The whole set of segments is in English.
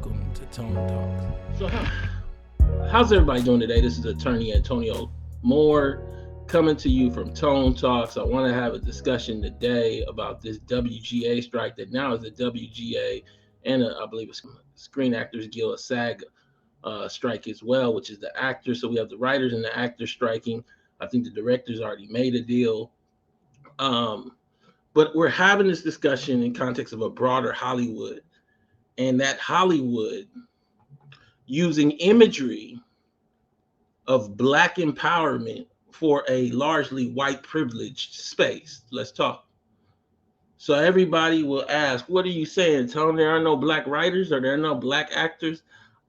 Welcome to Tone Talks. How's everybody doing today? This is attorney Antonio Moore coming to you from Tone Talks. I want to have a discussion today about this WGA strike that now is the WGA and I believe a Screen Actors Guild, a SAG strike as well, which is the actors. So we have the writers and the actors striking. I think the directors already made a deal. But we're having this discussion in context of a broader Hollywood, and that Hollywood using imagery of Black empowerment for a largely white privileged space. Let's talk. So everybody will ask, what are you saying, Tony? There are no Black writers or there are no Black actors?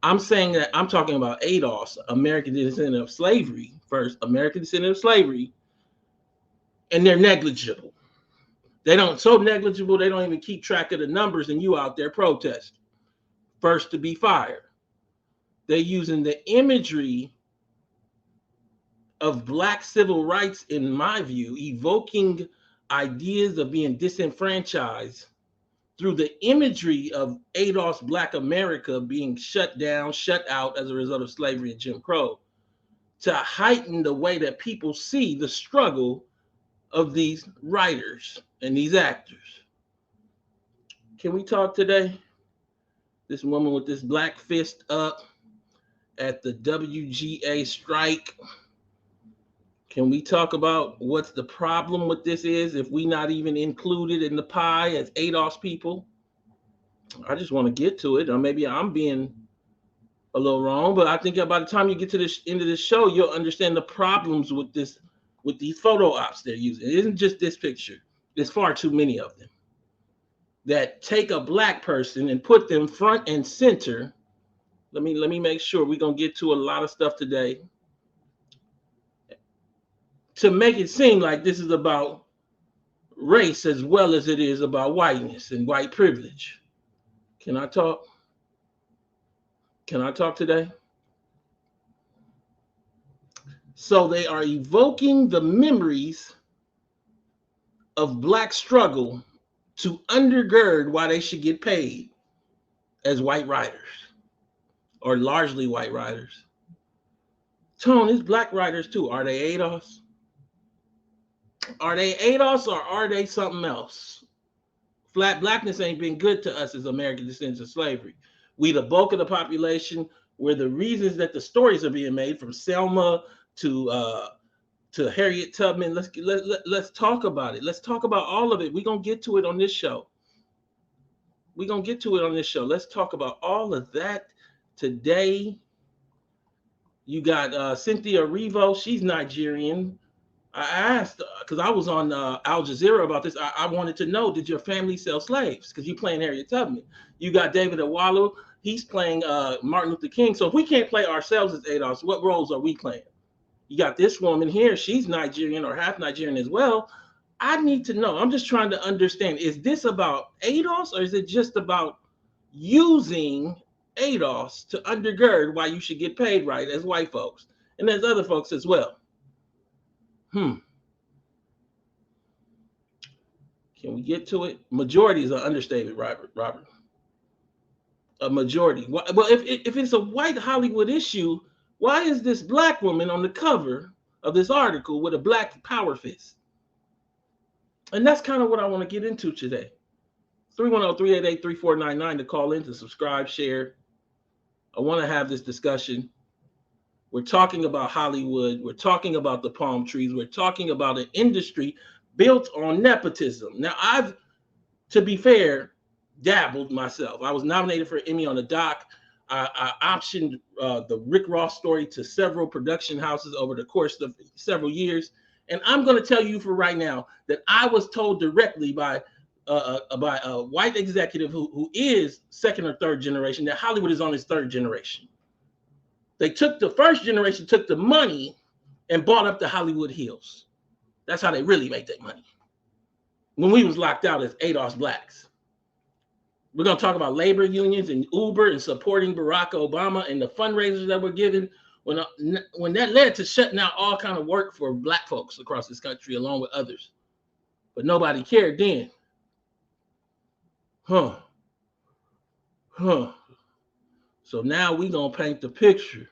I'm saying that I'm talking about ADOS, American Descendant of Slavery, first, American Descendant of Slavery, and they're negligible. They don't, so negligible, they don't even keep track of the numbers, and you out there protesting. First to be fired. They're using the imagery of Black civil rights, in my view, evoking ideas of being disenfranchised through the imagery of ADOS Black America being shut down, shut out as a result of slavery and Jim Crow, to heighten the way that people see the struggle of these writers and these actors. Can we talk today? This woman with this black fist up at the WGA strike. Can we talk about what's the problem with this is if we not even included in the pie as ADOS people? I just want to get to it. Or maybe I'm being a little wrong, but I think by the time you get to this end of this show, you'll understand the problems with this, with these photo ops they're using. It isn't just this picture. There's far too many of them that take a Black person and put them front and center. Let me make sure we're gonna get to a lot of stuff today to make it seem like this is about race as well as it is about whiteness and white privilege. Can I talk? Can I talk today? So they are evoking the memories of Black struggle to undergird why they should get paid as white writers or largely white writers. Tone, it's Black writers too. Are they ADOS? Are they ADOS or are they something else? Flat Blackness ain't been good to us as American descendants of slavery. We the bulk of the population. We're the reasons that the stories are being made, from Selma to Harriet Tubman. Let's talk about it. Let's talk about all of it. We're gonna get to it on this show. We're gonna get to it on this show. Let's talk about all of that today. You got Cynthia Erivo. She's Nigerian. I asked, because I was on Al Jazeera about this. I wanted to know, did your family sell slaves? Because you're playing Harriet Tubman. You got David Awalu. He's playing Martin Luther King. So if we can't play ourselves as ADOS, what roles are we playing? You got this woman here. She's Nigerian or half Nigerian as well. I need to know. I'm just trying to understand. Is this about ADOS or is it just about using ADOS to undergird why you should get paid right as white folks? And there's other folks as well. Can we get to it? Majority is an understatement, Robert. A majority. Well, if it's a white Hollywood issue, why is this Black woman on the cover of this article with a Black power fist? And that's kind of what I want to get into today. 310-388-3499 to call in, to subscribe, share. I want to have this discussion. We're talking about Hollywood. We're talking about the palm trees. We're talking about an industry built on nepotism. Now, I've, to be fair, dabbled myself. I was nominated for an Emmy on a doc. I optioned the Rick Ross story to several production houses over the course of several years. And I'm going to tell you for right now that I was told directly by a white executive who is second or third generation that Hollywood is on its third generation. They took the first generation, took the money and bought up the Hollywood Hills. That's how they really make their money. When we was locked out as ADOS Blacks. We're going to talk about labor unions and Uber and supporting Barack Obama and the fundraisers that were given when that led to shutting out all kind of work for Black folks across this country along with others. But nobody cared then. So now we're going to paint the picture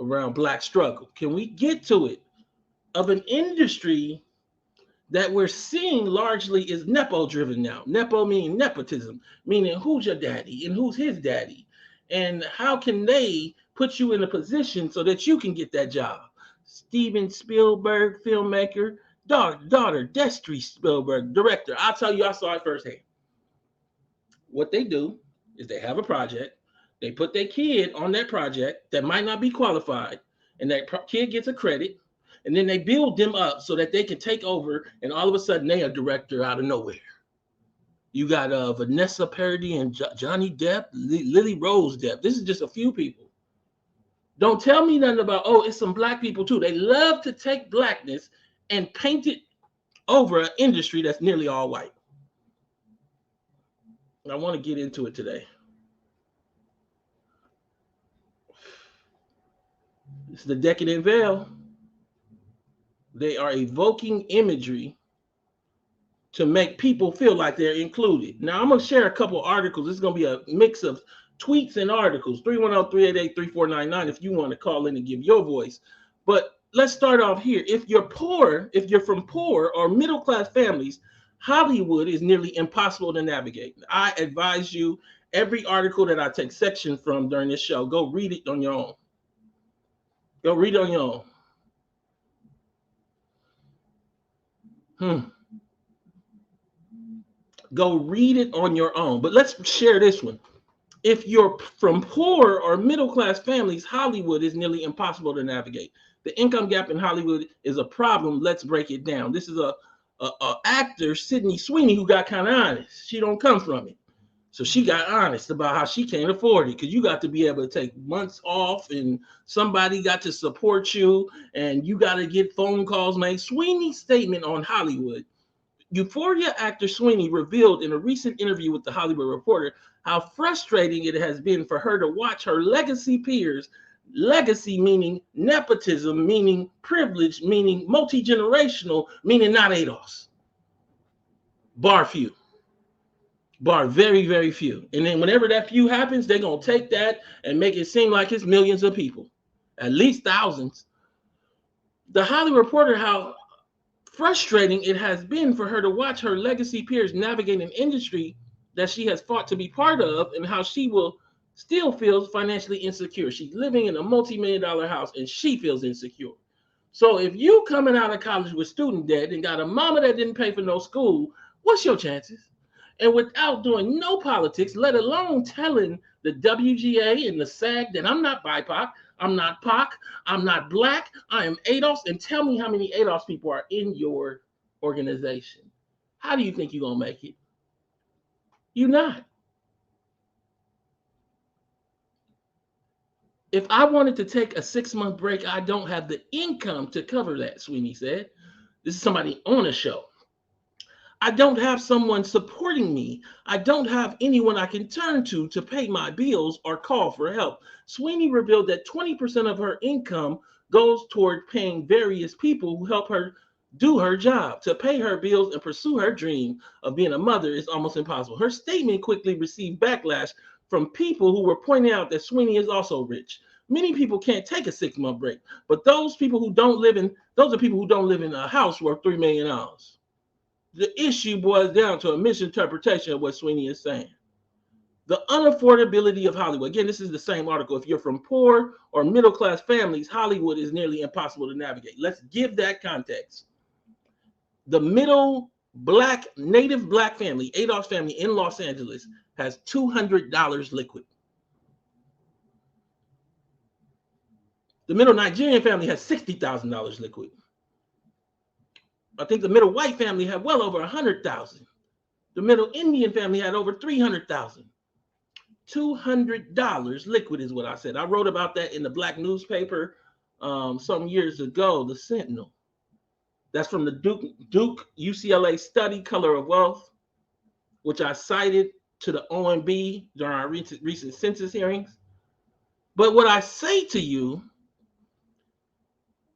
around Black struggle. Can we get to it? Of an industry that we're seeing largely is Nepo driven now. Nepo meaning nepotism, meaning who's your daddy and who's his daddy. And how can they put you in a position so that you can get that job? Steven Spielberg, filmmaker, daughter Destry Spielberg, director. I'll tell you, I saw it firsthand. What they do is they have a project, they put their kid on that project that might not be qualified, and that kid gets a credit, and then they build them up so that they can take over, and all of a sudden they are director out of nowhere. You got Vanessa Paradis and Johnny Depp, Lily Rose Depp. This is just a few people. Don't tell me nothing about, oh, it's some black people too. They love to take blackness and paint it over an industry that's nearly all white. I want to get into it today. It's the decadent veil. They are evoking imagery to make people feel like they're included. Now, I'm going to share a couple articles. This is going to be a mix of tweets and articles. 310-388-3499 if you want to call in and give your voice. But let's start off here. If you're poor, if you're from poor or middle-class families, Hollywood is nearly impossible to navigate. I advise you, every article that I take section from during this show, go read it on your own. Go read it on your own. Go read it on your own. But let's share this one. If you're from poor or middle-class families, Hollywood is nearly impossible to navigate. The income gap in Hollywood is a problem. Let's break it down. This is a actor, Sydney Sweeney, who got kind of honest. She don't come from it. So she got honest about how she can't afford it, because you got to be able to take months off and somebody got to support you and you got to get phone calls made. Sweeney's statement on Hollywood. Euphoria actor Sweeney revealed in a recent interview with The Hollywood Reporter how frustrating it has been for her to watch her legacy peers, legacy meaning nepotism, meaning privilege, meaning multi-generational, meaning not ADOS. Bar few. Bar very, very few. And then whenever that few happens, they're going to take that and make it seem like it's millions of people, at least thousands. The Hollywood Reporter, how frustrating it has been for her to watch her legacy peers navigate an industry that she has fought to be part of, and how she will still feels financially insecure. She's living in a multi-million-dollar house and she feels insecure. So if you coming out of college with student debt and got a mama that didn't pay for no school, what's your chances? And without doing no politics, let alone telling the WGA and the SAG that I'm not BIPOC, I'm not POC, I'm not black, I am ADOS, and tell me how many ADOS people are in your organization. How do you think you're going to make it? You're not. If I wanted to take a 6-month break, I don't have the income to cover that, Sweeney said. This is somebody on a show. I don't have someone supporting me. I don't have anyone I can turn to pay my bills or call for help. Sweeney revealed that 20% of her income goes toward paying various people who help her do her job. To pay her bills and pursue her dream of being a mother is almost impossible. Her statement quickly received backlash from people who were pointing out that Sweeney is also rich. Many people can't take a 6-month break, but those are people who don't live in a house worth $3 million. The issue boils down to a misinterpretation of what Sweeney is saying. The unaffordability of Hollywood. Again, this is the same article. If you're from poor or middle-class families, Hollywood is nearly impossible to navigate. Let's give that context. The middle native black family, ADOS family in Los Angeles, has $200 liquid. The middle Nigerian family has $60,000 liquid. I think the middle white family had well over 100,000. The middle Indian family had over 300,000. $200 liquid is what I said. I wrote about that in the black newspaper some years ago, the Sentinel. That's from the Duke UCLA study, Color of Wealth, which I cited to the OMB during our recent census hearings. But what I say to you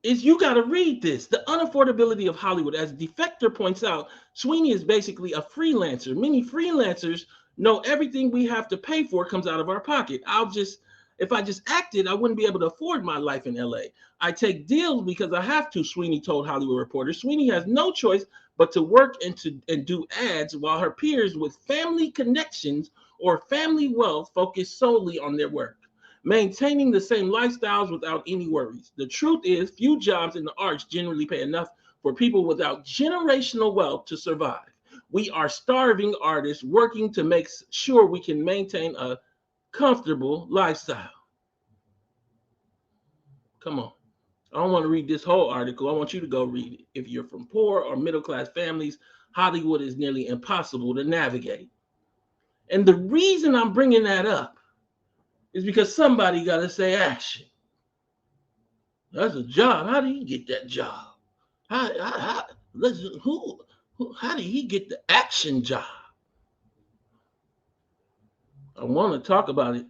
is you got to read this. The unaffordability of Hollywood. As Defector points out, Sweeney is basically a freelancer. Many freelancers know everything we have to pay for comes out of our pocket. If I just acted, I wouldn't be able to afford my life in LA. I take deals because I have to, Sweeney told Hollywood Reporter. Sweeney has no choice but to work and do ads while her peers with family connections or family wealth focus solely on their work, maintaining the same lifestyles without any worries. The truth is, few jobs in the arts generally pay enough for people without generational wealth to survive. We are starving artists working to make sure we can maintain a comfortable lifestyle. Come on. I don't want to read this whole article. I want you to go read it. If you're from poor or middle class families, Hollywood is nearly impossible to navigate. And the reason I'm bringing that up is because somebody got to say action. That's a job. How did he get that job? Listen, how did he get the action job? I want to talk about it.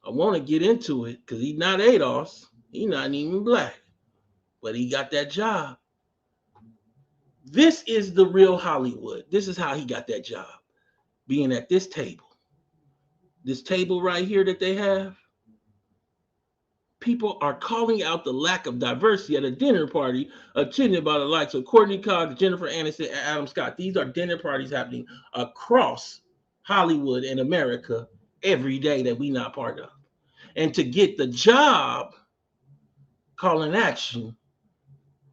I want to get into it because he's not ADOS. He's not even black, but he got that job. This is the real Hollywood. This is how he got that job. Being at this table. This table right here that they have. People are calling out the lack of diversity at a dinner party attended by the likes of Courtney Cox, Jennifer Aniston, and Adam Scott. These are dinner parties happening across Hollywood and America every day that we not part of. And to get the job calling action,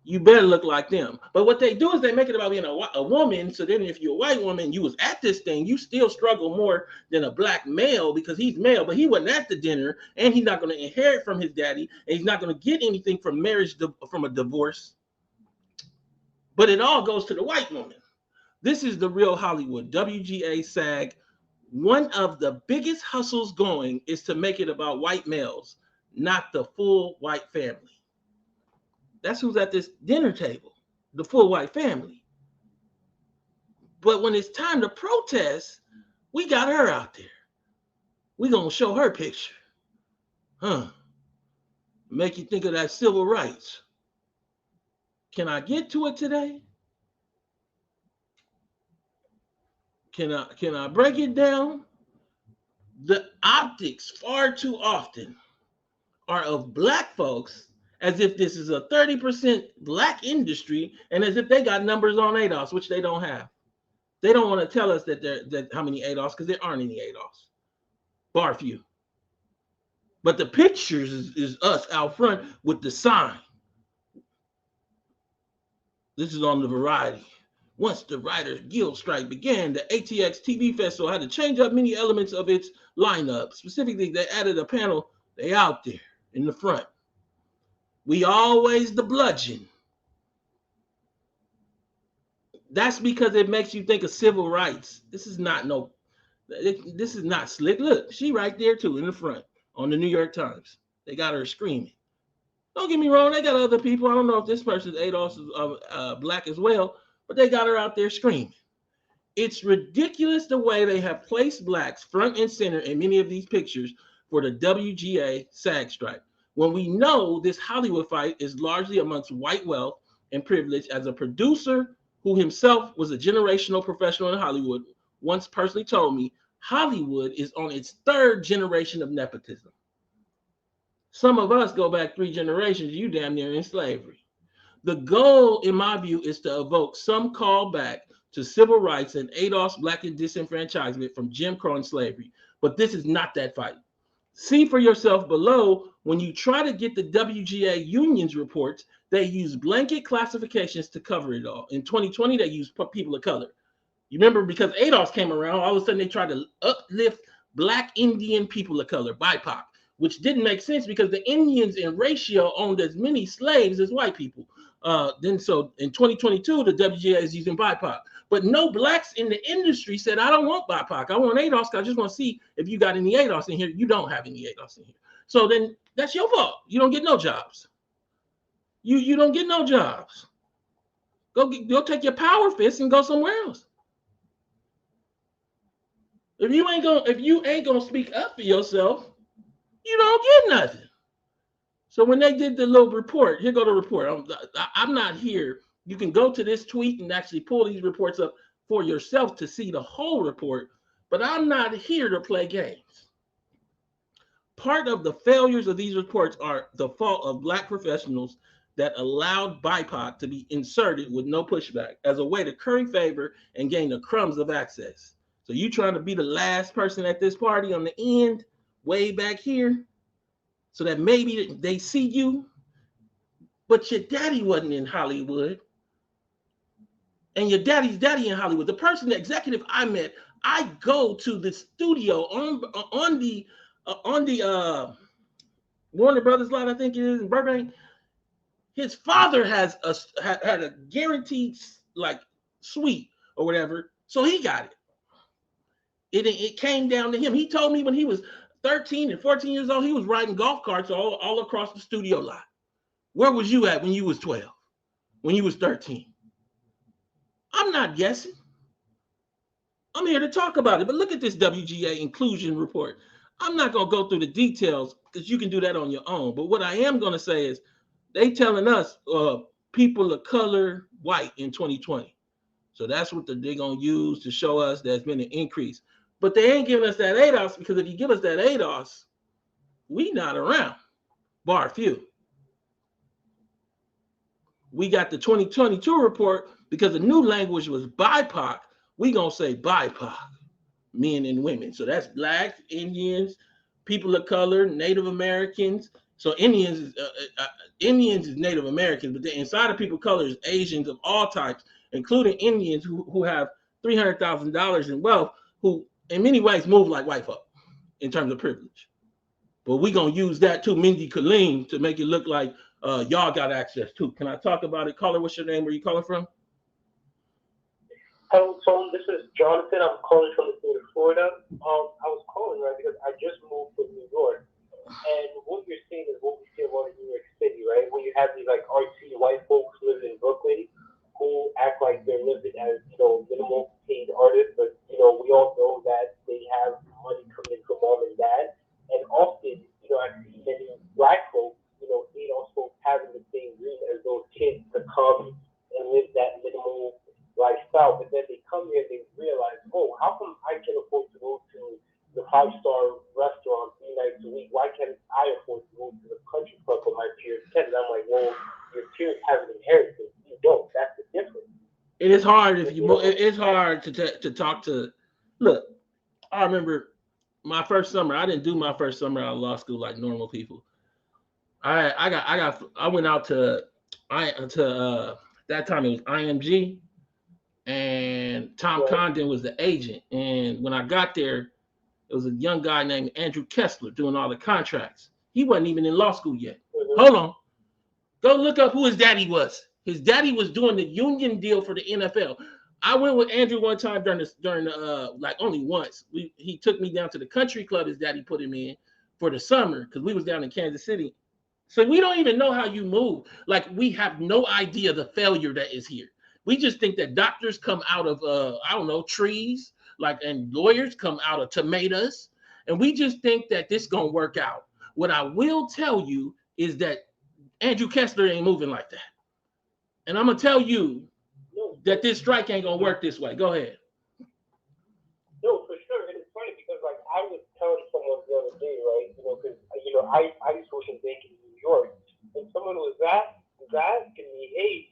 you better look like them. But what they do is they make it about being a woman. So then if you're a white woman, you was at this thing, you still struggle more than a black male because he's male, but he wasn't at the dinner and he's not going to inherit from his daddy and he's not going to get anything from marriage, from a divorce. But it all goes to the white woman. This is the real Hollywood. WGA, SAG. One of the biggest hustles going is to make it about white males, not the full white family. That's who's at this dinner table, the full white family. But when it's time to protest, we got her out there. We gonna show her picture. Make you think of that civil rights. Can I get to it today? Can I break it down? The optics far too often are of black folks as if this is a 30% black industry and as if they got numbers on ADOS, which they don't have. They don't want to tell us that how many ADOS because there aren't any ADOS. Bar few. But the pictures is us out front with the sign. This is on the Variety. Once the Writers Guild strike began, the ATX TV Festival had to change up many elements of its lineup. Specifically, they added a panel. They out there in the front. We always the bludgeon. That's because it makes you think of civil rights. This is not slick. Look, she right there too in the front on the New York Times. They got her screaming. Don't get me wrong, they got other people. I don't know if this person's ADOS is black as well, but they got her out there screaming. It's ridiculous the way they have placed blacks front and center in many of these pictures for the WGA SAG strike. When we know this Hollywood fight is largely amongst white wealth and privilege, as a producer who himself was a generational professional in Hollywood once personally told me, Hollywood is on its third generation of nepotism. Some of us go back 3 generations, you damn near in slavery. The goal, in my view, is to evoke some callback to civil rights and ADOS black disenfranchisement from Jim Crow and slavery. But this is not that fight. See for yourself below, when you try to get the WGA unions reports, they use blanket classifications to cover it all. In 2020, they used people of color. You remember, because ADOS came around, all of a sudden they tried to uplift black Indian people of color, BIPOC, which didn't make sense because the Indians in ratio owned as many slaves as white people. So in 2022, the WGA is using BIPOC. But no blacks in the industry said, I don't want BIPOC. I want ADOS. I just want to see if you got any ADOS in here. You don't have any ADOS in here. So then that's your fault. You don't get no jobs. You don't get no jobs. Go take your power fist and go somewhere else. If you ain't gonna speak up for yourself, you don't get nothing. So when they did the little report, here go the report. I'm not here. You can go to this tweet and actually pull these reports up for yourself to see the whole report. But I'm not here to play games. Part of the failures of these reports are the fault of Black professionals that allowed BIPOC to be inserted with no pushback as a way to curry favor and gain the crumbs of access. So you trying to be the last person at this party on the end, way back here, so that maybe they see you, but your daddy wasn't in Hollywood, and your daddy's daddy in Hollywood. The person, the executive I met, I go to the studio on the Warner Brothers lot, I think it is in Burbank. His father has had a guaranteed like suite or whatever, so he got it. It came down to him. He told me when he was 13 and 14 years old, he was riding golf carts all across the studio lot. Where was you at when you was 12? When you was 13? I'm not guessing. I'm here to talk about it. But look at this WGA inclusion report. I'm not going to go through the details because you can do that on your own. But what I am going to say is they telling us people of color white in 2020. So that's what they're going to use to show us there's been an increase. But they ain't giving us that ADOS, because if you give us that ADOS, we not around, bar few. We got the 2022 report because the new language was BIPOC. We going to say BIPOC, men and women. So that's Blacks, Indians, people of color, Native Americans. So Indians is Native Americans, but the inside of people of color is Asians of all types, including Indians who have $300,000 in wealth, who in many ways move like white folk in terms of privilege. But we're going to use that too, Mindy Kaling, to make it look like y'all got access too. Can I talk about it? Caller, what's your name? Where you calling from? Hello, Tom. This is Jonathan. I'm calling from the state of Florida. I was calling, right, because I just moved to New York. And what you're seeing is what we see a lot in New York City, right? When you have these like artsy white folks living in Brooklyn who act like they're living as, minimal paid artists, but, we all know that they have money coming from mom and dad. And often, I see many Black folks, Asian folks having the same dream as those kids to come and live that minimal lifestyle. But then they come here and they realize, oh, how come I can afford to go to the 5-star restaurant 3 nights a week? Why can't I afford to go to the country club with my peers can? And I'm like, well, your peers have an inheritance. You don't. That's the difference. It is hard if you. It's hard to talk to. Look, I remember my first summer. I didn't do my first summer out of law school like normal people. I went out to that time it was IMG, and Tom Condon was the agent. And when I got there, it was a young guy named Andrew Kessler doing all the contracts. He wasn't even in law school yet. Hold on. Go look up who his daddy was. His daddy was doing the union deal for the NFL. I went with Andrew one time during like only once. He took me down to the country club his daddy put him in for the summer because we was down in Kansas City. So we don't even know how you move. Like, we have no idea the failure that is here. We just think that doctors come out of trees, and lawyers come out of tomatoes, and we just think that this gonna work out. What I will tell you is that Andrew Kessler ain't moving like that. And I'm gonna tell you that this strike ain't gonna work this way. Go ahead. No, for sure. And it's funny because I was telling someone the other day, right? Because I used to work in banking in New York, and someone was asking me, hey,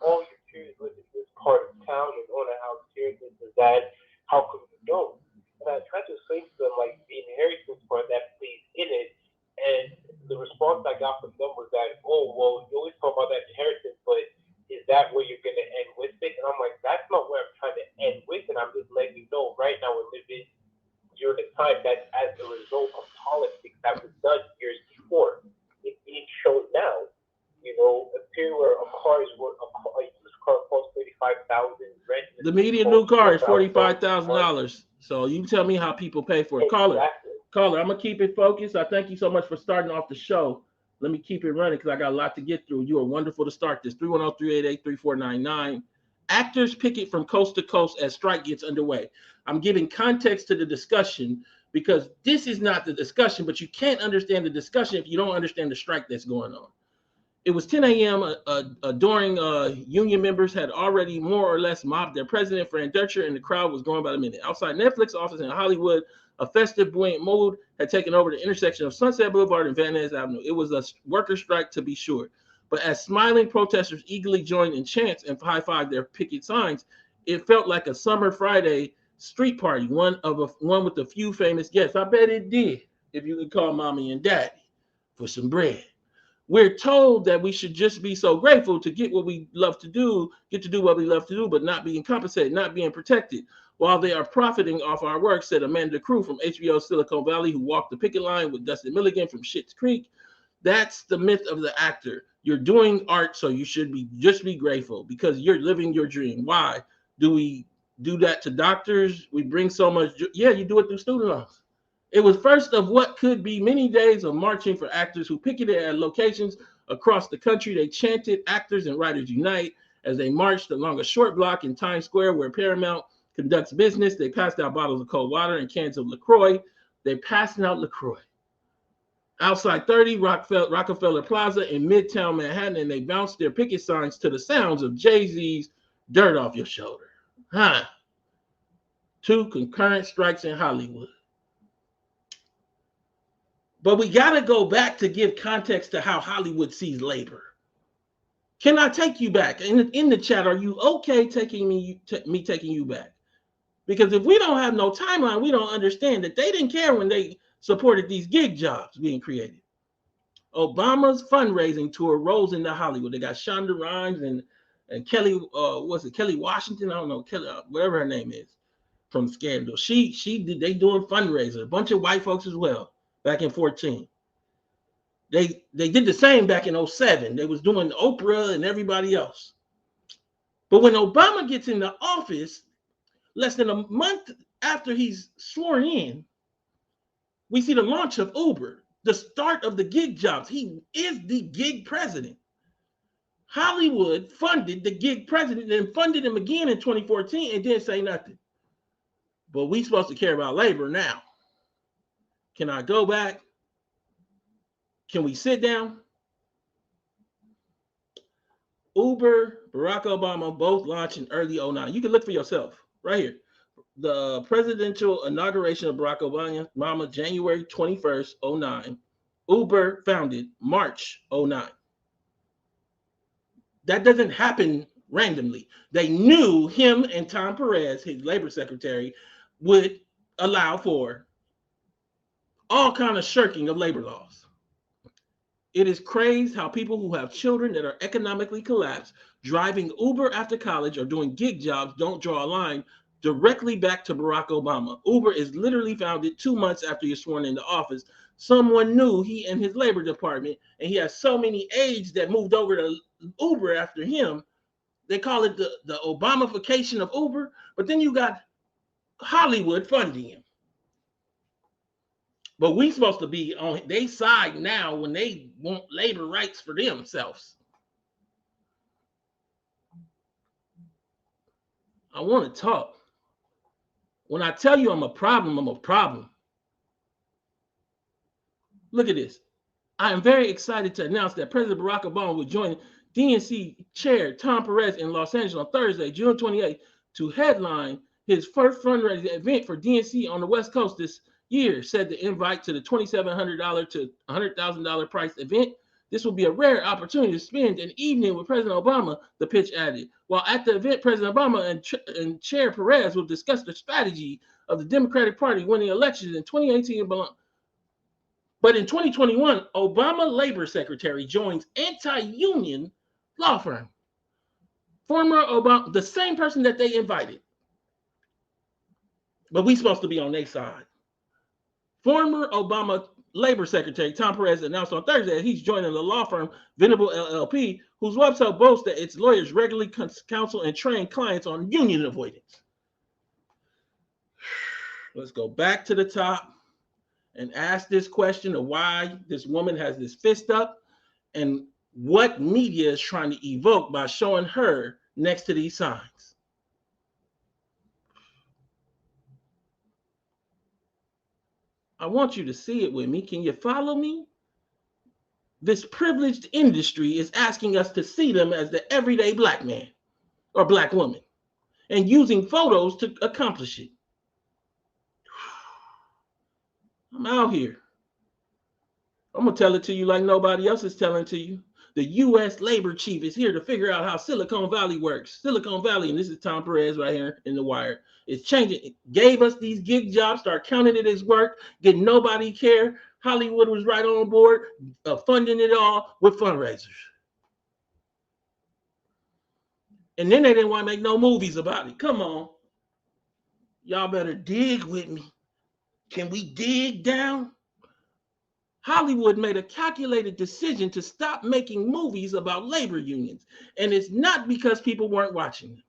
all your peers live in this part of town and own a house here, this and that. How come you don't? And I tried to explain to them the inheritance part that plays in it. And the response I got from them was that, oh, well, you always talk about that inheritance, but is that where you're going to end with it? And I'm like, that's not where I'm trying to end with it. I'm just letting you know right now we're living during a time that as a result of politics that was done years before, it's being shown now. A period where a used car costs $35,000, rent. The median new car is $45,000. So you tell me how people pay for it. Exactly. Caller, I'm gonna keep it focused. I thank you so much for starting off the show. Let me keep it running because I got a lot to get through. You are wonderful to start this. 310-388-3499. Actors picket from coast to coast as strike gets underway. I'm giving context to the discussion because this is not the discussion, but you can't understand the discussion if you don't understand the strike that's going on. It was 10 a.m. During union members had already more or less mobbed their president, Fran Dutcher, and the crowd was growing by the minute. Outside Netflix office in Hollywood, a festive, buoyant mood had taken over the intersection of Sunset Boulevard and Van Ness Avenue. It was a worker strike, to be sure. But as smiling protesters eagerly joined in chants and high-fived their picket signs, it felt like a summer Friday street party, one with a few famous guests. I bet it did, if you could call mommy and daddy for some bread. We're told that we should just be so grateful to get what we love to do, get to do what we love to do, but not being compensated, not being protected, while they are profiting off our work, said Amanda Crew from HBO's Silicon Valley, who walked the picket line with Dustin Milligan from Schitt's Creek. That's the myth of the actor. You're doing art, so you should just be grateful because you're living your dream. Why do we do that to doctors? We bring so much. Yeah, you do it through student loans. It was first of what could be many days of marching for actors who picketed at locations across the country. They chanted "Actors and Writers Unite" as they marched along a short block in Times Square where Paramount conducts business. They passed out bottles of cold water and cans of LaCroix. They passed out LaCroix outside 30 Rockefeller Plaza in Midtown Manhattan, and they bounced their picket signs to the sounds of Jay-Z's "Dirt Off Your Shoulder." Huh? 2 concurrent strikes in Hollywood. But we got to go back to give context to how Hollywood sees labor. Can I take you back? In the chat, are you okay taking me taking you back? Because if we don't have no timeline, we don't understand that they didn't care when they supported these gig jobs being created. Obama's fundraising tour rolls into Hollywood. They got Shonda Rhimes and Kelly, Kelly Washington? I don't know, Kelly, whatever her name is, from Scandal. They doing fundraiser. A bunch of white folks as well. Back in 2014. They did the same back in 2007. They was doing Oprah and everybody else. But when Obama gets into office, less than a month after he's sworn in, we see the launch of Uber, the start of the gig jobs. He is the gig president. Hollywood funded the gig president and funded him again in 2014 and didn't say nothing. But we supposed to care about labor now. Can I go back? Can we sit down? Uber, Barack Obama, both launched in early 2009. You can look for yourself right here. The presidential inauguration of Barack Obama, January 21st, 2009. Uber founded March 2009. That doesn't happen randomly. They knew him and Tom Perez, his labor secretary, would allow for all kind of shirking of labor laws. It is crazy how people who have children that are economically collapsed, driving Uber after college or doing gig jobs, don't draw a line directly back to Barack Obama. Uber is literally founded 2 months after you're sworn into office. Someone knew he and his labor department, and he has so many aides that moved over to Uber after him. They call it the Obamification of Uber, but then you got Hollywood funding him. But we supposed to be on their side now when they want labor rights for themselves. I want to talk. When I tell you I'm a problem, I'm a problem. Look at this. I am very excited to announce that President Barack Obama will join DNC Chair Tom Perez in Los Angeles on Thursday, June 28th, to headline his first fundraising event for DNC on the West Coast this year, said the invite to the $2,700 to $100,000 price event. This will be a rare opportunity to spend an evening with President Obama, the pitch added. While at the event, President Obama and Chair Perez will discuss the strategy of the Democratic Party winning elections in 2018. But in 2021, Obama Labor Secretary joins anti-union law firm. Former Obama, the same person that they invited. But we supposed to be on their side. Former Obama Labor Secretary Tom Perez announced on Thursday that he's joining the law firm Venable LLP, whose website boasts that its lawyers regularly counsel and train clients on union avoidance. Let's go back to the top and ask this question of why this woman has this fist up and what media is trying to evoke by showing her next to these signs. I want you to see it with me. Can you follow me? This privileged industry is asking us to see them as the everyday black man or black woman and using photos to accomplish it. I'm out here. I'm going to tell it to you like nobody else is telling to you. The U.S. labor chief is here to figure out how Silicon Valley works. Silicon Valley, and this is Tom Perez right here in The Wire, it's changing. It gave us these gig jobs, start counting it as work, did nobody care. Hollywood was right on board, funding it all with fundraisers. And then they didn't want to make no movies about it. Come on. Y'all better dig with me. Can we dig down? Hollywood made a calculated decision to stop making movies about labor unions. And it's not because people weren't watching them.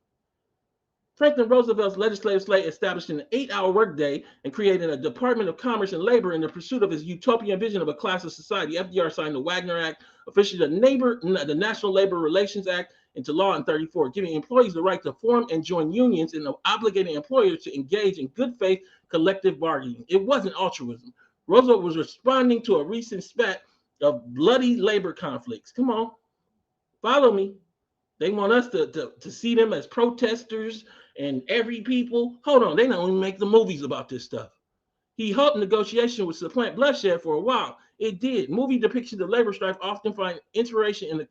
Franklin Roosevelt's legislative slate established an 8-hour workday and created a Department of Commerce and Labor in the pursuit of his utopian vision of a class of society. FDR signed the Wagner Act, officially the National Labor Relations Act, into law in 1934, giving employees the right to form and join unions and obligating employers to engage in good faith collective bargaining. It wasn't altruism. Roosevelt was responding to a recent spat of bloody labor conflicts. Come on, follow me. They want us to see them as protesters and every people. Hold on, they don't even make the movies about this stuff. He hoped negotiation would supplant bloodshed for a while. It did. Movie depictions of labor strife often find inspiration in the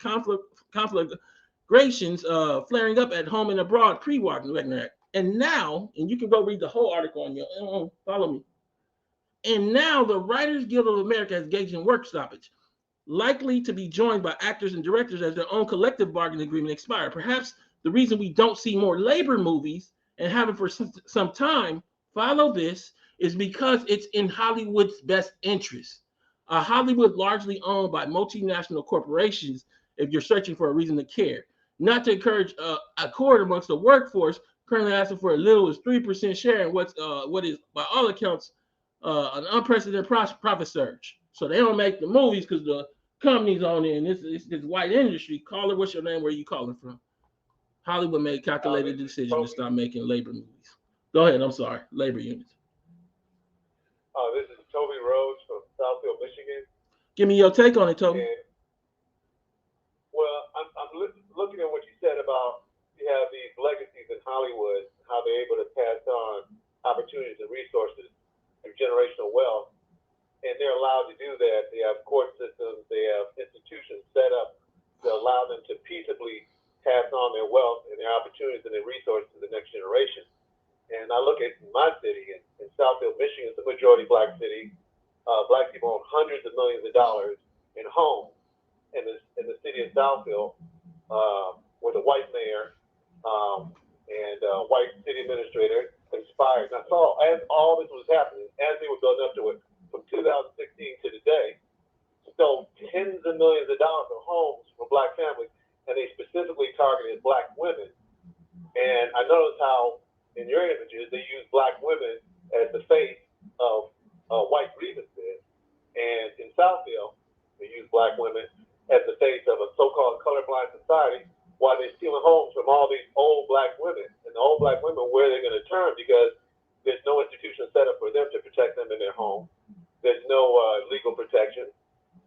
conflagrations flaring up at home and abroad pre-Wagner Act. And now, and you can go read the whole article on your own, follow me. And now the Writers Guild of America has engaged in work stoppage, likely to be joined by actors and directors as their own collective bargaining agreement expire. Perhaps the reason we don't see more labor movies and haven't for some time, follow this, is because it's in Hollywood's best interest. Hollywood largely owned by multinational corporations, if you're searching for a reason to care. Not to encourage accord amongst the workforce, currently asking for as little as 3% share in what is, by all accounts, an unprecedented profit surge. So they don't make the movies because the companies on it, and this white industry. Caller, what's your name? Where are you calling from? Hollywood made a calculated decision to stop making labor movies. Go ahead. I'm sorry. Labor unions. This is Toby Rhodes from Southfield, Michigan. Give me your take on it, Toby. And, well, I'm looking at what you said about you have these legacies in Hollywood, how they're able to pass on opportunities and resources through generational wealth. And they're allowed to do that. They have court systems, they have institutions set up to allow them to peaceably pass on their wealth and their opportunities and their resources to the next generation. And I look at my city in Southfield, Michigan, it's a majority black city. Black people own hundreds of millions of dollars in homes in the city of Southfield with a white mayor and a white city administrator conspired. And I saw as all this was happening, as they were building up to it, from 2016 to today, stole tens of millions of dollars of homes for black families, and they specifically targeted black women. And I noticed how in your images they use black women as the face of white grievances, and in Southfield they use black women as the face of a so-called colorblind society while they're stealing homes from all these old black women. And the old black women, where they're going to turn, because there's no institution set up for them to protect them in their home. There's no legal protection.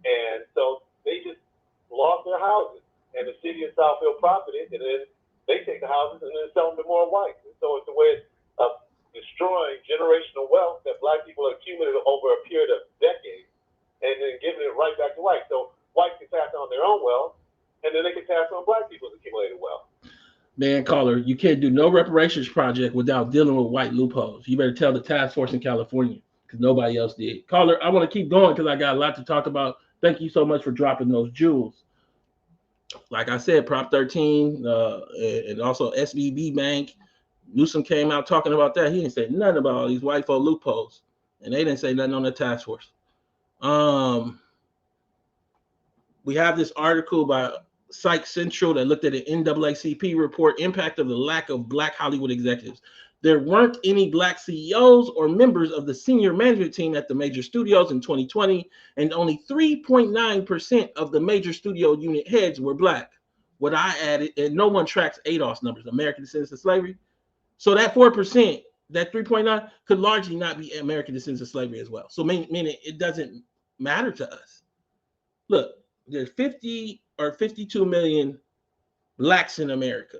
And so they just lost their houses. And the city of Southfield profited, and then they take the houses and then sell them to more whites. And so it's a way of destroying generational wealth that black people accumulated over a period of decades and then giving it right back to whites. So whites can pass on their own wealth, and then they can pass on black people's accumulated wealth. Man, caller, you can't do no reparations project without dealing with white loopholes. You better tell the task force in California, because nobody else did. Caller, I want to keep going because I got a lot to talk about. Thank you so much for dropping those jewels. Like I said, Prop 13 and also SVB Bank, Newsom came out talking about that. He didn't say nothing about all these white folk loopholes, and they didn't say nothing on the task force. We have this article by Psych Central that looked at an NAACP report, impact of the lack of black Hollywood executives. There weren't any black CEOs or members of the senior management team at the major studios in 2020, and only 3.9% of the major studio unit heads were black. What I added, and no one tracks ADOS numbers, American Descendants of Slavery. So that 4% that 3.9 could largely not be American descendants of slavery as well. So meaning it doesn't matter to us. Look, there's 50 or 52 million blacks in America.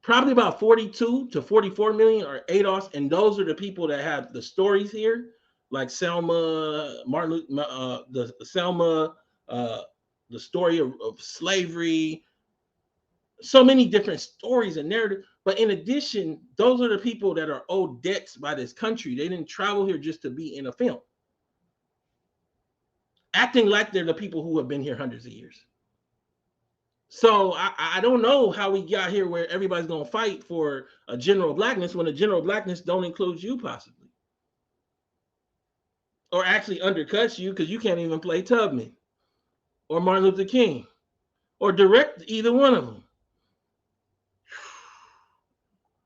Probably about 42 to 44 million are ADOS, and those are the people that have the stories here, like Selma, Martin, the Selma, the story of slavery, so many different stories and narrative. But in addition, those are the people that are owed debts by this country. They didn't travel here just to be in a film, acting like they're the people who have been here hundreds of years. So I don't know how we got here where everybody's going to fight for a general blackness when a general blackness don't include you possibly. Or actually undercuts you because you can't even play Tubman or Martin Luther King or direct either one of them.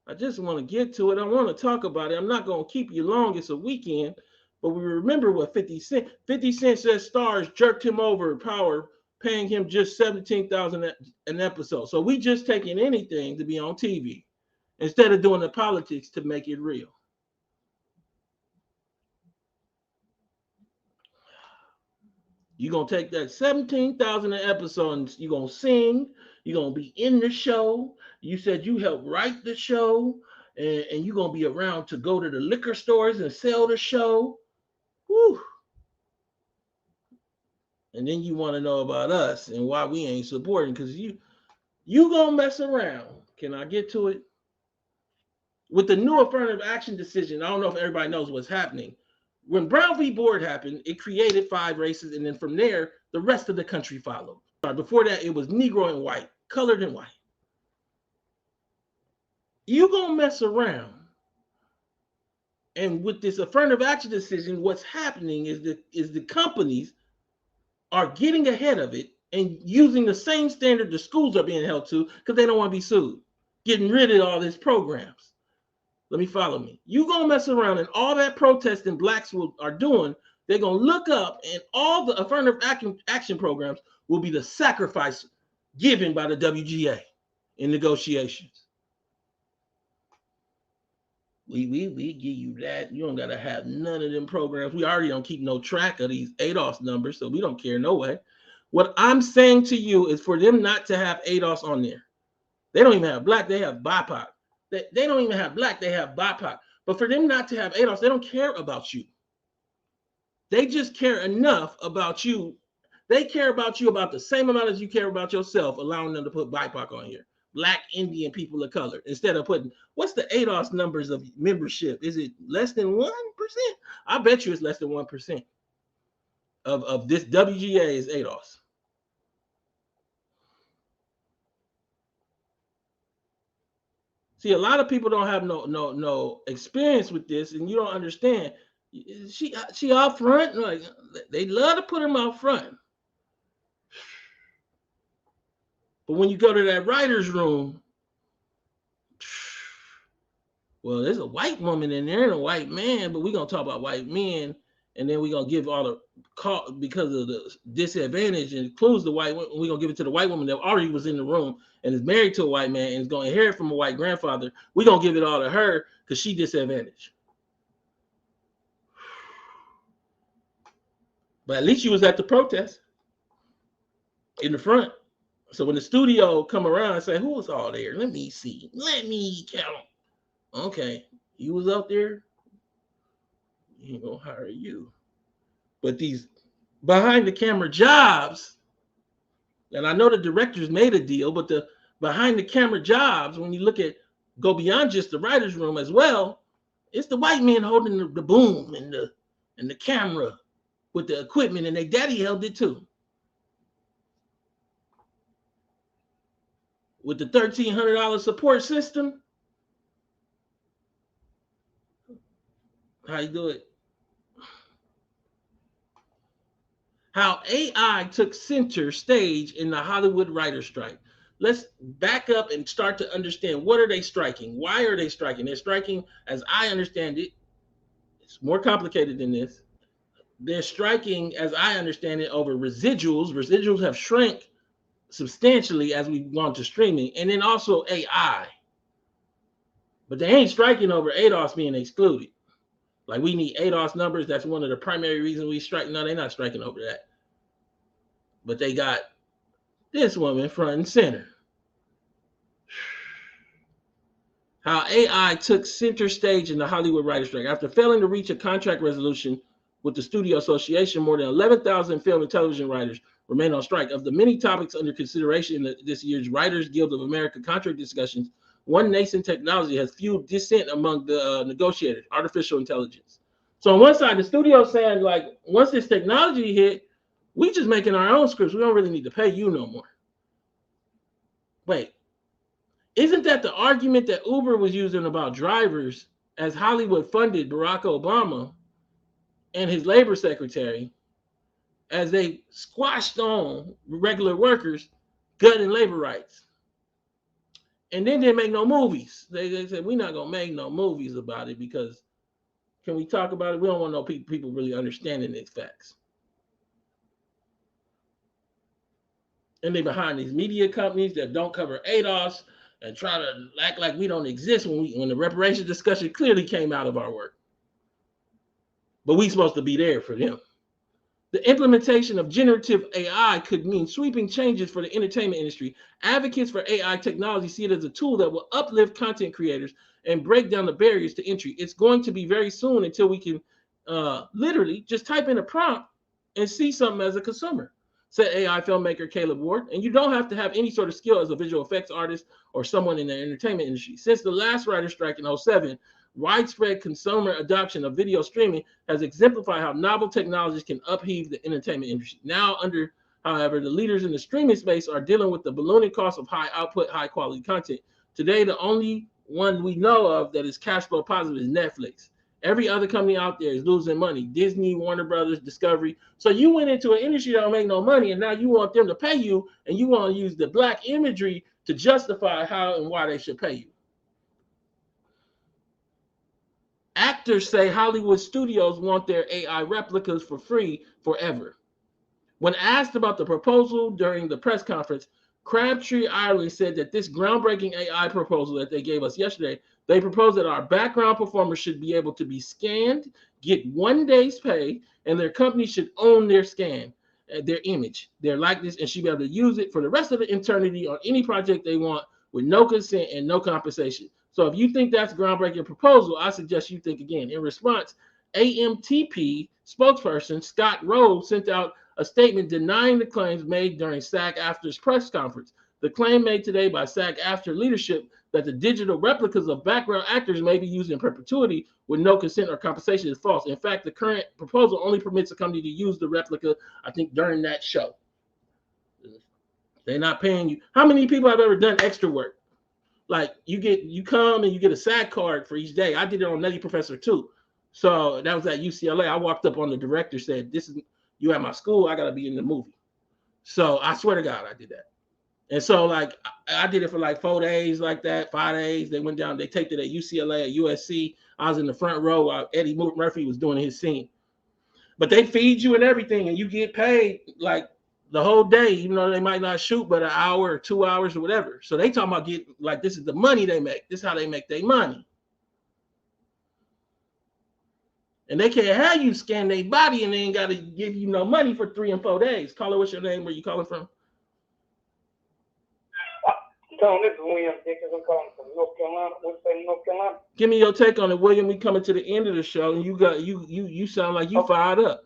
I just want to get to it. I want to talk about it. I'm not going to keep you long. It's a weekend. But we remember what 50 Cent says Stars jerked him over Power, paying him just $17,000 an episode. So we just taking anything to be on TV instead of doing the politics to make it real. You're going to take that $17,000 an episode and you're going to sing. You're going to be in the show. You said you helped write the show, and you're going to be around to go to the liquor stores and sell the show. Whew. And then you want to know about us and why we ain't supporting, because you gonna mess around. Can I get to it? With the new affirmative action decision, I don't know if everybody knows what's happening. When Brown v. Board happened, it created 5 races, and then from there, the rest of the country followed. Before that, it was Negro and white, colored and white. You gonna mess around. And with this affirmative action decision, what's happening is the companies are getting ahead of it and using the same standard the schools are being held to because they don't want to be sued, getting rid of all these programs. Let me follow me. You gonna mess around and all that protesting blacks are doing, they're gonna look up and all the affirmative action programs will be the sacrifice given by the WGA in negotiations. We give you that. You don't gotta have none of them programs. We already don't keep no track of these ADOS numbers, so we don't care no way. What I'm saying to you is for them not to have ADOS on there. They don't even have black, they have BIPOC. They don't even have black, they have BIPOC. But for them not to have ADOS, they don't care about you. They just care enough about you. They care about you about the same amount as you care about yourself, allowing them to put BIPOC on here. Black, Indian, people of color, instead of putting, what's the ADOS numbers of membership? Is it less than 1%? I bet you it's less than 1% of this WGA is ADOS. See, a lot of people don't have no experience with this, and you don't understand. She out front, like they love to put them out front. But when you go to that writer's room, well, there's a white woman in there and a white man, but we're going to talk about white men, and then we're going to give all the call because of the disadvantage, and includes the white woman. We're going to give it to the white woman that already was in the room and is married to a white man and is going to inherit from a white grandfather. We're going to give it all to her because she disadvantaged. But at least she was at the protest in the front. So when the studio come around and say, who was all there? Let me see. Let me count. Okay, you was out there. He ain't gonna hire you. But these behind the camera jobs, and I know the directors made a deal, but the behind the camera jobs, when you look at go beyond just the writer's room as well, it's the white men holding the boom and the camera with the equipment, and their daddy held it too. With the $1,300 support system, how you do it? How AI took center stage in the Hollywood writer strike. Let's back up and start to understand, what are they striking? Why are they striking? They're striking, as I understand it, it's more complicated than this. They're striking, as I understand it, over residuals. Residuals have shrank substantially as we've gone to streaming, and then also AI. But they ain't striking over ADOS being excluded. Like we need ADOS numbers. That's one of the primary reasons we strike. No, they're not striking over that. But they got this woman front and center. How AI took center stage in the Hollywood writers' strike. After failing to reach a contract resolution with the Studio Association, more than 11,000 film and television writers remain on strike. Of the many topics under consideration in this year's Writers Guild of America contract discussions, one nascent technology has fueled dissent among the negotiators: artificial intelligence. So on one side, the studio saying, like, once this technology hit, we just making our own scripts. We don't really need to pay you no more. Wait, isn't that the argument that Uber was using about drivers as Hollywood funded Barack Obama and his labor secretary as they squashed on regular workers, gun and labor rights? And then they make no movies. They said, we're not going to make no movies about it because can we talk about it? We don't want no people really understanding these facts. And they behind these media companies that don't cover ADOS and try to act like we don't exist when the reparations discussion clearly came out of our work. But we supposed to be there for them. The implementation of generative AI could mean sweeping changes for the entertainment industry. Advocates for AI technology see it as a tool that will uplift content creators and break down the barriers to entry. It's going to be very soon until we can literally just type in a prompt and see something as a consumer, said AI filmmaker Caleb Ward. And you don't have to have any sort of skill as a visual effects artist or someone in the entertainment industry. Since the last writer's strike in 2007, widespread consumer adoption of video streaming has exemplified how novel technologies can upheave the entertainment industry. Now, however, the leaders in the streaming space are dealing with the ballooning cost of high output, high quality content. Today, the only one we know of that is cash flow positive is Netflix. Every other company out there is losing money. Disney, Warner Brothers, Discovery. So you went into an industry that don't make no money, and now you want them to pay you, and you want to use the black imagery to justify how and why they should pay you. Actors say Hollywood studios want their AI replicas for free forever. When asked about the proposal during the press conference, Crabtree Ireland said that this groundbreaking AI proposal that they gave us yesterday, they proposed that our background performers should be able to be scanned, get 1 day's pay, and their company should own their scan, their image, their likeness, and should be able to use it for the rest of the eternity on any project they want with no consent and no compensation. So if you think that's a groundbreaking proposal, I suggest you think again. In response, AMTP spokesperson Scott Rhodes sent out a statement denying the claims made during SAG-AFTRA's press conference. The claim made today by SAG-AFTRA leadership that the digital replicas of background actors may be used in perpetuity with no consent or compensation is false. In fact, the current proposal only permits a company to use the replica, I think, during that show. They're not paying you. How many people have ever done extra work? Like you come and you get a SAG card for each day. I did it on Nutty Professor too. So that was at UCLA. I walked up on the director, said, "This is you at my school. I gotta be in the movie." So I swear to God, I did that. And so like I did it for like 4 days, like that, 5 days. They went down. They taped it at UCLA, at USC. I was in the front row while Eddie Murphy was doing his scene. But they feed you and everything, and you get paid like the whole day, even though they might not shoot but an hour or 2 hours or whatever. So they talking about getting like this is the money they make. This is how they make their money. And they can't have you scan their body and they ain't got to give you no money for 3 and 4 days. Caller, what's your name? Where you calling from? Tone, this is William Dickens. I'm calling from North Carolina. What state, North Carolina? Give me your take on it, William. We coming to the end of the show, and you sound like you fired up.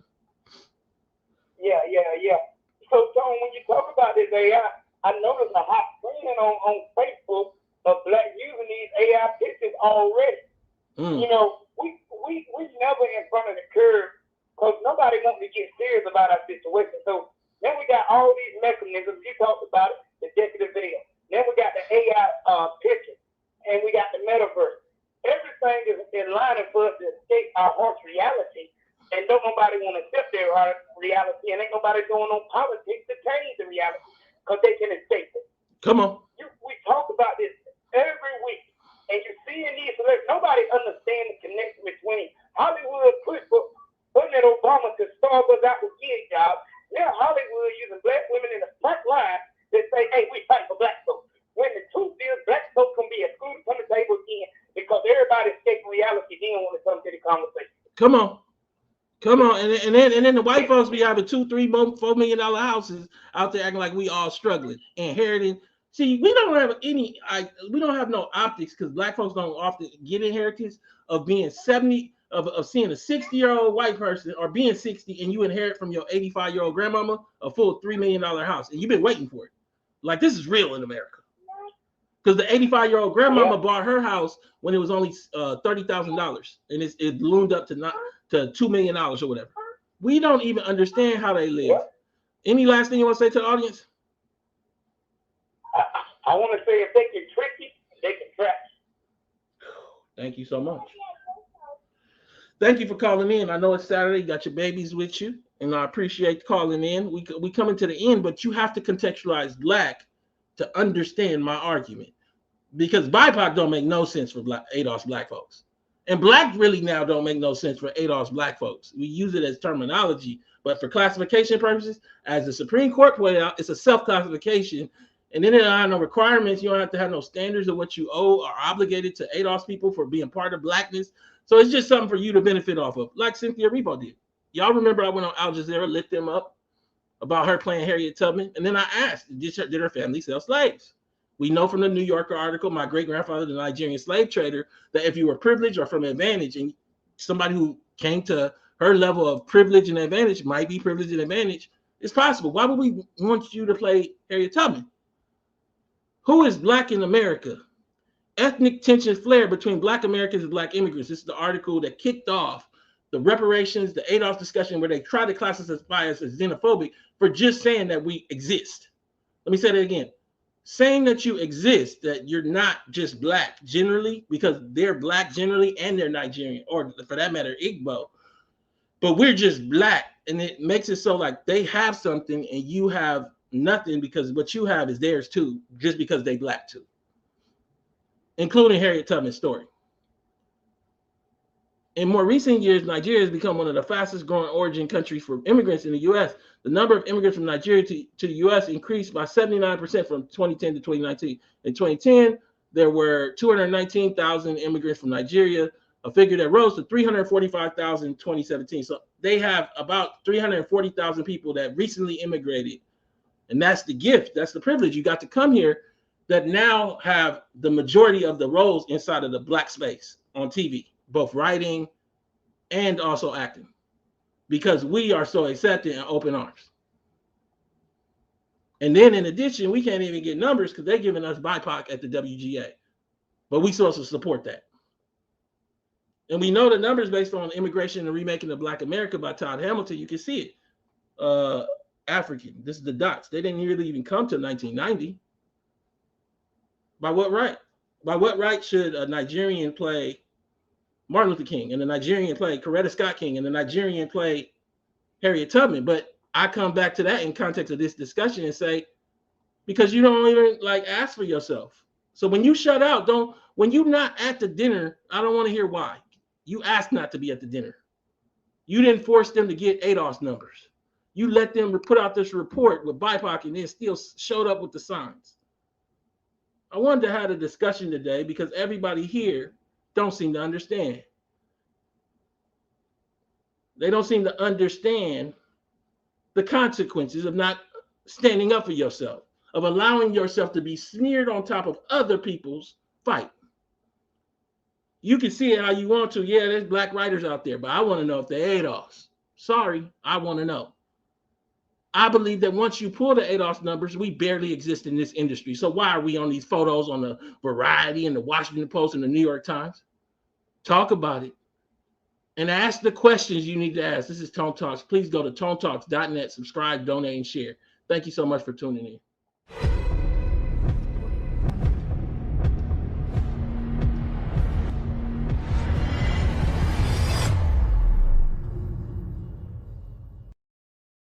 Yeah. So, Tone, when you talk about this AI, I noticed a hot trend on Facebook of black using these AI pictures already. You know, we never in front of the curve because nobody wants to get serious about our situation. So then we got all these mechanisms. You talked about it, the executive video. Then we got the AI picture, and we got the metaverse. Everything is in line for us to escape our harsh reality, and don't nobody want to accept their harsh reality, and ain't nobody doing no politics to change the reality because they can escape it. Come on. We talk about this every week, and you see in these celebrities, nobody understands the connection between Hollywood putting that Obama to starve us out with gig jobs. Now Hollywood using black women in the front line that say, hey, we fight for black folks. When the truth is, black folks can be excluded from the table again because didn't want to come to the conversation. Come on. And then the white folks be having $2, $3, $4 million houses out there acting like we all struggling, inheriting. See, we don't have we don't have no optics because black folks don't often get inheritance of being 70, of seeing a 60-year-old white person or being 60 and you inherit from your 85-year-old grandmama a full $3 million house and you've been waiting for it. Like, this is real in America. Because the 85-year-old grandmama bought her house when it was only $30,000 and it loomed up to $2 million or whatever. We don't even understand how they live. Any last thing you want to say to the audience? I want to say if they can trick you, they can track you. Thank you so much. Thank you for calling in. I know it's Saturday. You got your babies with you, and I appreciate calling in. We coming to the end, but you have to contextualize black to understand my argument, because BIPOC don't make no sense for ADOS black folks, and black really now don't make no sense for ADOS black folks. We use it as terminology, but for classification purposes, as the Supreme Court pointed out, it's a self-classification, and then there are no requirements. You don't have to have no standards of what you owe or obligated to ADOS people for being part of blackness. So it's just something for you to benefit off of, like Cynthia Erivo did. Y'all remember I went on Al Jazeera, lit them up about her playing Harriet Tubman, and then I asked, did her family sell slaves? We know from the New Yorker article, my great-grandfather, the Nigerian slave trader, that if you were privileged or from advantage, and somebody who came to her level of privilege and advantage might be privileged and advantage, it's possible. Why would we want you to play Harriet Tubman? Who is black in America? Ethnic tensions flare between black Americans and black immigrants. This is the article that kicked off the reparations, the ADOS discussion, where they try to classify us as xenophobic for just saying that we exist. Let me say that again. Saying that you exist, that you're not just black generally, because they're black generally and they're Nigerian, or for that matter, Igbo, but we're just black. And it makes it so like they have something and you have nothing, because what you have is theirs too, just because they black too, including Harriet Tubman's story. In more recent years, Nigeria has become one of the fastest growing origin countries for immigrants in the U.S. The number of immigrants from Nigeria to the U.S. increased by 79% from 2010 to 2019. In 2010, there were 219,000 immigrants from Nigeria, a figure that rose to 345,000 in 2017. So they have about 340,000 people that recently immigrated. And that's the gift. That's the privilege. You got to come here, that now have the majority of the roles inside of the black space on TV, both writing and also acting, because we are so accepted and open arms. And then in addition, we can't even get numbers because they're giving us BIPOC at the WGA, but we supposed to support that. And we know the numbers based on Immigration and Remaking of Black America by Todd Hamilton. You can see it. African, this is the dots. They didn't really even come to 1990. By what right? By what right should a Nigerian play Martin Luther King and the Nigerian play Coretta Scott King and the Nigerian play Harriet Tubman? But I come back to that in context of this discussion and say, because you don't even like ask for yourself. So when you shut out, when you're not at the dinner, I don't want to hear why. You asked not to be at the dinner. You didn't force them to get ADOS numbers. You let them put out this report with BIPOC and then still showed up with the signs. I wanted to have a discussion today because everybody here don't seem to understand. They don't seem to understand the consequences of not standing up for yourself, of allowing yourself to be smeared on top of other people's fight. You can see it how you want to. Yeah, there's black writers out there, but I want to know if they're ADOS. Sorry, I want to know. I believe that once you pull the ADOS numbers, we barely exist in this industry. So why are we on these photos on the Variety and the Washington Post and the New York Times? Talk about it and ask the questions you need to ask. This is Tone Talks. Please go to tonetalks.net, subscribe, donate, and share. Thank you so much for tuning in.